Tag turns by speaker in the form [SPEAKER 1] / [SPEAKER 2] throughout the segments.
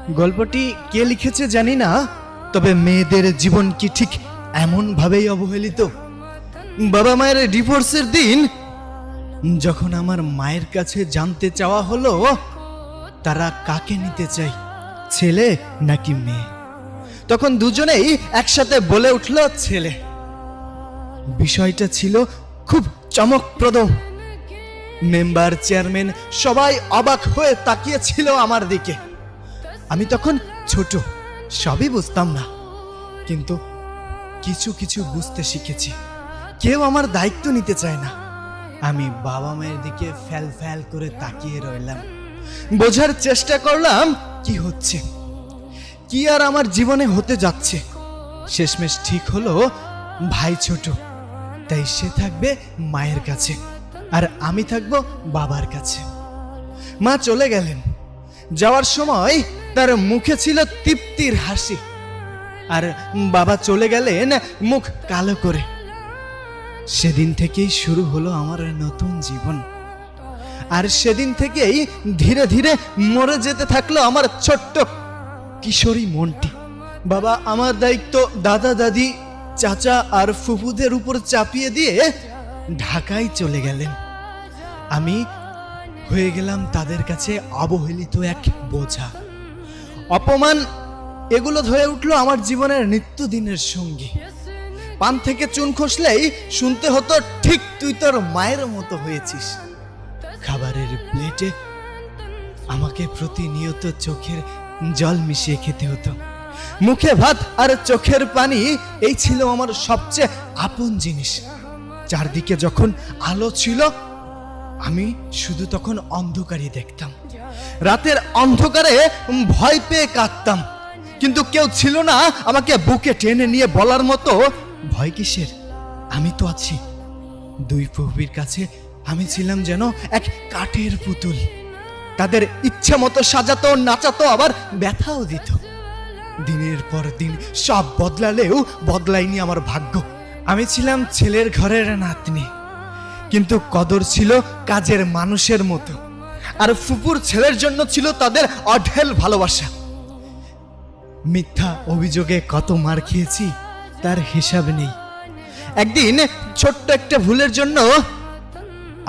[SPEAKER 1] গল্পটি কে লিখেছে জানি না, তবে মেয়েদের জীবন কি ঠিক এমন ভাবেই অবহেলিত? বাবা মায়ের ডিভোর্সের দিন যখন আমার মায়ের কাছে জানতে চাওয়া হলো তারা কাকে নিতে চায়, ছেলে নাকি মেয়ে, তখন দুজনেই একসাথে বলে উঠল ছেলে। বিষয়টা ছিল খুব চমকপ্রদ। মেম্বার, চেয়ারম্যান সবাই অবাক হয়ে তাকিয়েছিল আমার দিকে। আমি তখন ছোট, সবই বুঝতাম না, কিন্তু কিছু কিছু বুঝতে শিখেছি। কেউ আমার দায়িত্ব নিতে চায় না। আমি বাবা মায়ের দিকে ফ্যাল ফ্যাল করে তাকিয়ে রইলাম, বোঝার চেষ্টা করলাম কি হচ্ছে, কি আর আমার জীবনে হতে যাচ্ছে। শেষমেশ ঠিক হলো ভাই ছোট, তাই সে থাকবে মায়ের কাছে আর আমি থাকবো বাবার কাছে। মা চলে গেলেন। যাওয়ার সময় তার মুখে ছিল তৃপ্তির হাসি, আর বাবা চলে গেলেন মুখ কালো করে। সেদিন থেকেই শুরু হলো আমার নতুন জীবন, আর সেদিন থেকেই ধীরে ধীরে মরে যেতে থাকলো আমার ছোট্ট কিশোরী মনটি। বাবা আমার দায়িত্ব দাদা দাদি চাচা আর ফুফুদের উপর চাপিয়ে দিয়ে ঢাকায় চলে গেলেন। আমি হয়ে গেলাম তাদের কাছে অবহেলিত এক বোঝা। অপমান এগুলো ধরে উঠলো আমার জীবনের নিত্যদিনের সঙ্গী। পান থেকে চুন খসলেই শুনতে হতো, ঠিক তুই তোর মায়ের মতো হয়েছিস। খাবারের প্লেটে আমাকে প্রতিনিয়ত চোখের জল মিশিয়ে খেতে হতো। মুখে ভাত আর চোখের পানি, এই ছিল আমার সবচেয়ে আপন জিনিস। চারদিকে যখন আলো ছিল আমি শুধু তখন অন্ধকারই দেখতাম। রাতের অন্ধকারে ভয় পেয়ে কাঁদতাম, কিন্তু কেউ ছিল না আমাকে বুকে টেনে নিয়ে বলার মতো, ভয় কিসের, আমি তো আছি। দুই প্রভুর কাছে আমি ছিলাম যেন এক কাঠের পুতুল। তাদের ইচ্ছে মতো সাজাতো, নাচাতো, আবার ব্যথাও দিত। দিনের পর দিন সব বদলালেও বদলায়নি আমার ভাগ্য। আমি ছিলাম ছেলের ঘরের নাতনি, কিন্তু কদর ছিল কাজের মানুষের মতো। আর ফুপুর ছেলের জন্য ছিল তাদের অঢেল ভালোবাসা। মিথ্যা অভিযোগে কত মার খেয়েছি তার হিসাব নেই। একদিন ছোট্ট একটা ভুলের জন্য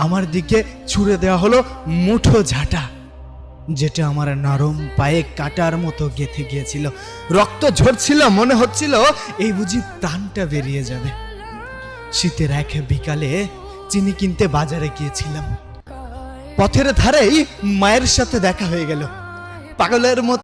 [SPEAKER 1] আমার দিকে ছুড়ে দেওয়া হলো মুঠো ঝাঁটা, যেটা আমার নরম পায়ে কাটার মতো গেঁথে গিয়েছিল। রক্ত ঝরছিল, মনে হচ্ছিল এই বুঝি প্রাণটা বেরিয়ে যাবে। শীতের এক বিকালে চিনি কিনতে বাজারে গিয়েছিলাম। পথের ধারেই মায়ের সাথে দেখা হয়ে গেল। পাগলের মতো